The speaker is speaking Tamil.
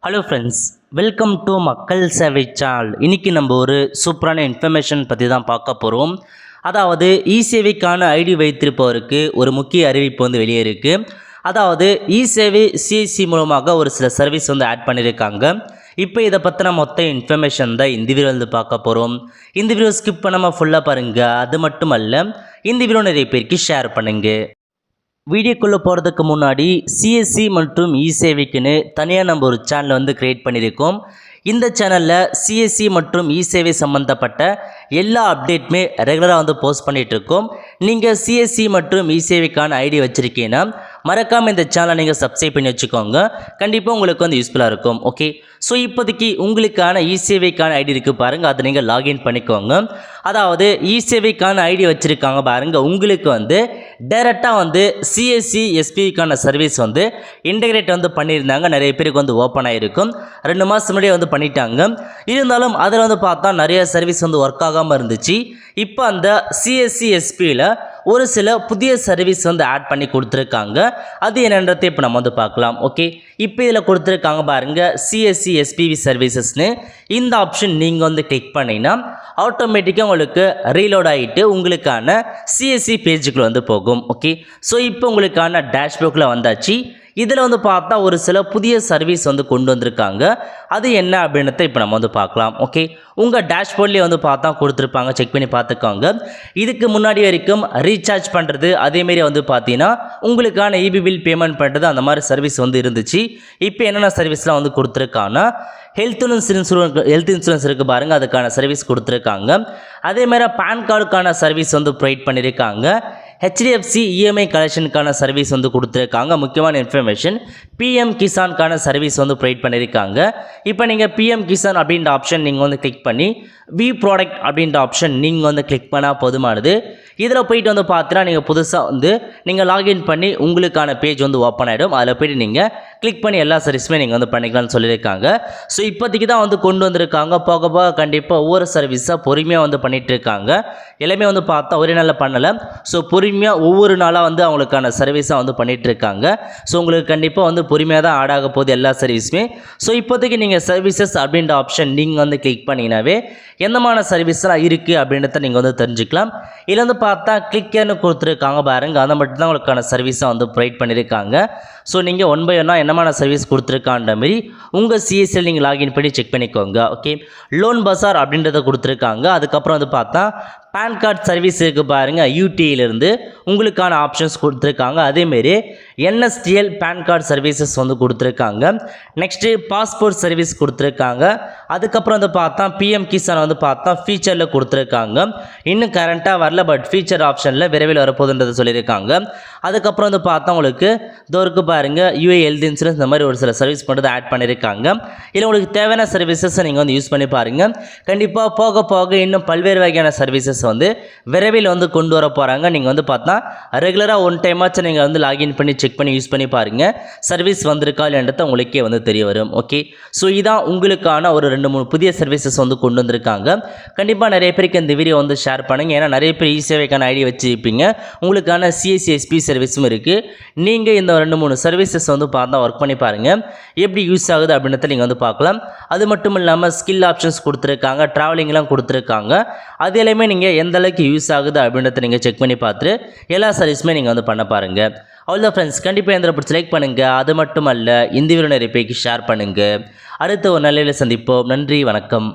ஹலோ ஃப்ரெண்ட்ஸ், வெல்கம் டு மக்கள்சேவை சேனல். இன்றைக்கி நம்ம ஒரு சூப்பரான இன்ஃபர்மேஷன் பற்றி தான் பார்க்க போகிறோம். அதாவது இசேவைக்கான ஐடி வைத்திருப்பவருக்கு ஒரு முக்கிய அறிவிப்பு வெளியே இருக்குது. அதாவது இசேவை சிஎஸ்சி மூலமாக ஒரு சில சர்வீஸ் ஆட் பண்ணியிருக்காங்க. இப்போ இதை பற்றின மொத்த இன்ஃபர்மேஷன் தான் இந்த வீடியோ பார்க்க போகிறோம். இந்த வீடியோ ஸ்கிப் பண்ணாமல் ஃபுல்லாக பாருங்கள். அது மட்டும் அல்ல, இந்த வீடியோ நிறைய பேருக்கு ஷேர் பண்ணுங்கள். வீடியோக்குள்ளே போகிறதுக்கு முன்னாடி சிஎஸ்சி மற்றும் இசேவைக்குன்னு தனியாக நம்ம ஒரு சேனலை க்ரியேட் பண்ணியிருக்கோம். இந்த சேனலில் சிஎஸ்சி மற்றும் இசேவை சம்மந்தப்பட்ட எல்லா அப்டேட்டுமே ரெகுலராக போஸ்ட் பண்ணிகிட்ருக்கோம். நீங்கள் சிஎஸ்சி மற்றும் இசேவைக்கான ஐடி வச்சுருக்கீங்கன்னா மறக்காமல் இந்த சேனலை நீங்கள் சப்ஸ்கிரைப் பண்ணி வச்சுக்கோங்க. கண்டிப்பாக உங்களுக்கு யூஸ்ஃபுல்லாக இருக்கும். ஓகே, ஸோ இப்போதைக்கு உங்களுக்கான இசேவைக்கான ஐடி இருக்குது பாருங்கள், அதை நீங்கள் லாகின் பண்ணிக்கோங்க. அதாவது இசேவைக்கான ஐடி வச்சுருக்காங்க பாருங்கள், உங்களுக்கு டைரெக்டாக சிஎஸ்சி எஸ்பிக்கான சர்வீஸ் இன்டெகிரேட் பண்ணியிருந்தாங்க. நிறைய பேருக்கு ஓப்பன் ஆகிருக்கும். 2 மாதம் முன்னாடியே பண்ணிட்டாங்க. இருந்தாலும் அதில் பார்த்தா நிறைய சர்வீஸ் ஒர்க் ஆகாமல் இருந்துச்சு. இப்போ அந்த சிஎஸ்சி எஸ்பியில் ஒரு சில புதிய சர்வீஸ் ஆட் பண்ணி கொடுத்துருக்காங்க. அது என்னன்றதை இப்போ நம்ம பார்க்கலாம். ஓகே, இப்போ இதில் கொடுத்துருக்காங்க பாருங்கள், சிஎஸ்சி எஸ்பிவி சர்வீசஸ்னு. இந்த ஆப்ஷன் நீங்கள் கிளிக் பண்ணிங்கன்னா ஆட்டோமேட்டிக்காக உங்களுக்கு ரீலோட் ஆகிட்டு உங்களுக்கான சிஎஸ்சி பேஜுக்குள்ளே போகும். ஓகே, ஸோ இப்போ உங்களுக்கான டேஷ்போர்டில் வந்தாச்சு. இதில் பார்த்தா ஒரு சில புதிய சர்வீஸ் கொண்டு வந்திருக்காங்க. அது என்ன அப்படின்றத இப்போ நம்ம பார்க்கலாம். ஓகே, உங்கள் டேஷ்போர்ட்லேயே பார்த்தா கொடுத்துருப்பாங்க, செக் பண்ணி பார்த்துக்கோங்க. இதுக்கு முன்னாடி வரைக்கும் ரீசார்ஜ் பண்ணுறது, அதேமாரி பார்த்தீங்கன்னா உங்களுக்கான இபி பில் பேமெண்ட் பண்ணுறது, அந்த மாதிரி சர்வீஸ் இருந்துச்சு. இப்போ என்னென்ன சர்வீஸ்லாம் கொடுத்துருக்காங்கன்னா ஹெல்த் இன்சூரன்ஸ் இருக்குது பாருங்கள், அதுக்கான சர்வீஸ் கொடுத்துருக்காங்க. அதேமாதிரி பேன் கார்டுக்கான சர்வீஸ் ப்ரொவைட் பண்ணியிருக்காங்க. ஹெச்டிஎஃப்சி இஎம்ஐ கலெக்ஷனுக்கான சர்வீஸ் கொடுத்துருக்காங்க. முக்கியமான இன்ஃபர்மேஷன், பிஎம் கிசானுக்கான சர்வீஸ் ப்ரொவைட் பண்ணியிருக்காங்க. இப்போ நீங்கள் பிஎம் கிசான் அப்படின்ற ஆப்ஷன் நீங்கள் கிளிக் பண்ணி வி ப்ராடக்ட் அப்படின்ற ஆப்ஷன் நீங்கள் கிளிக் பண்ணால் போதுமானது. இதில் போயிட்டு பார்த்தீங்கன்னா நீங்கள் புதுசாக நீங்கள் லாகின் பண்ணி உங்களுக்கான பேஜ் ஓப்பன் ஆகிடும். அதில் போய்ட்டு நீங்கள் கிளிக் பண்ணி எல்லா சர்வீஸுமே நீங்கள் பண்ணிக்கலாம்னு சொல்லியிருக்காங்க. ஸோ இப்போதைக்கு தான் கொண்டு வந்திருக்காங்க. போக போக கண்டிப்பாக ஒவ்வொரு சர்வீஸாக பொறுமையாக பண்ணிகிட்டு இருக்காங்க. எல்லாமே பார்த்தா ஒரே நாளில் பண்ணலை. ஸோ பொறுமையாக ஒவ்வொரு நாளாக அவங்களுக்கான சர்வீஸாக பண்ணிகிட்டு இருக்காங்க. ஸோ உங்களுக்கு கண்டிப்பாக பொறுமையாக தான் ஆட் ஆக போகுது எல்லா சர்வீஸுமே. ஸோ இப்போதைக்கு நீங்கள் சர்வீசஸ் அப்படின்ற ஆப்ஷன் நீங்கள் கிளிக் பண்ணிங்கனாவே எந்தமான சர்வீஸ்லாம் இருக்குது அப்படின்றத நீங்கள் தெரிஞ்சுக்கலாம். இதில் பார்த்தா கிளிக்கர்னு கொடுத்துருக்காங்க பாருங்கள், அதை மட்டும்தான் உங்களுக்கான சர்வீஸாக ப்ரொவைட் பண்ணியிருக்காங்க. ஸோ நீங்கள் 1 by 1 என்னமான சர்வீஸ் கொடுத்துருக்கான்ற மாதிரி உங்கள் சிஎஸ்சியில் நீங்கள் லாகின் பண்ணி செக் பண்ணிக்கோங்க. ஓகே, லோன் பசார் அப்படின்றத கொடுத்துருக்காங்க. அதுக்கப்புறம் பார்த்தா பேன் கார்டு சர்வீஸ் இருக்குது பாருங்கள், யூடிஐலேருந்து உங்களுக்கான ஆப்ஷன்ஸ் கொடுத்துருக்காங்க. அதேமாரி என்எஸ்டிஎல் பேன் கார்டு சர்வீசஸ் கொடுத்துருக்காங்க. நெக்ஸ்ட்டு பாஸ்போர்ட் சர்வீஸ் கொடுத்துருக்காங்க. அதுக்கப்புறம் பார்த்தா பிஎம் கிசான் பார்த்தா ஃபீச்சரில் கொடுத்துருக்காங்க. இன்னும் கரண்ட்டாக வரல, பட் ஃபீச்சர் ஆப்ஷனில் விரைவில் வரப்போகுதுன்றதை சொல்லியிருக்காங்க. அதுக்கப்புறம் பார்த்தா உங்களுக்கு இதோருக்கு பாருங்கள், யூஏ ஹெல்த் இன்சூரன்ஸ், இந்த மாதிரி ஒரு சில சர்வீஸ் மட்டும் ஆட் பண்ணியிருக்காங்க. இல்லை உங்களுக்கு தேவையான சர்வீசஸை நீங்கள் யூஸ் பண்ணி பாருங்கள். கண்டிப்பாக போக போக இன்னும் பல்வேறு வகையான சர்வீசஸ் விரைவில் கொண்டு வர போகிறாங்க. நீங்கள் பார்த்தா ரெகுலராக 1 time ஆச்சும் நீங்கள் லாகின் பண்ணி செக் பண்ணி யூஸ் பண்ணி பாருங்கள், சர்வீஸ் வந்திருக்கா இல்லைன்றது உங்களுக்கே தெரிய வரும். ஓகே, ஸோ இதான் உங்களுக்கான ஒரு 2-3 புதிய சர்வீசஸ் கொண்டு வந்திருக்காங்க. கண்டிப்பாக நிறைய பேருக்கு இந்த வீடியோ ஷேர் பண்ணுங்கள். ஏன்னா நிறைய பேர் இசேவைக்கான ஐடி வச்சுருப்பீங்க, உங்களுக்கான சிஎஸ்சி எஸ்பி சர்வீஸும் இருக்குது. நீங்கள் இந்த 2-3 சர்வீசஸ் பார்த்தா ஒர்க் பண்ணி பாருங்கள், எப்படி யூஸ் ஆகுது அப்படின்றத நீங்கள் பார்க்கலாம். அது மட்டும் இல்லாமல் ஸ்கில் ஆப்ஷன்ஸ் கொடுத்துருக்காங்க, ட்ராவலிங்லாம் கொடுத்துருக்காங்க. அது எல்லாமே நீங்கள் எந்த அளவுக்கு யூஸ் ஆகுது அப்படின்றத நீங்கள் செக் பண்ணி பார்த்துட்டு எல்லா சர்வீஸுமே நீங்கள் பண்ண பாருங்கள். அவ்வளோதான் ஃப்ரெண்ட்ஸ், கண்டிப்பாக எந்த பிடிச்சி லைக் பண்ணுங்கள். அது மட்டும் அல்ல, இந்த வீடியோ நிறைய பேருக்கு ஷேர் பண்ணுங்கள். அடுத்த ஒரு நல்ல சந்திப்போம். நன்றி, வணக்கம்.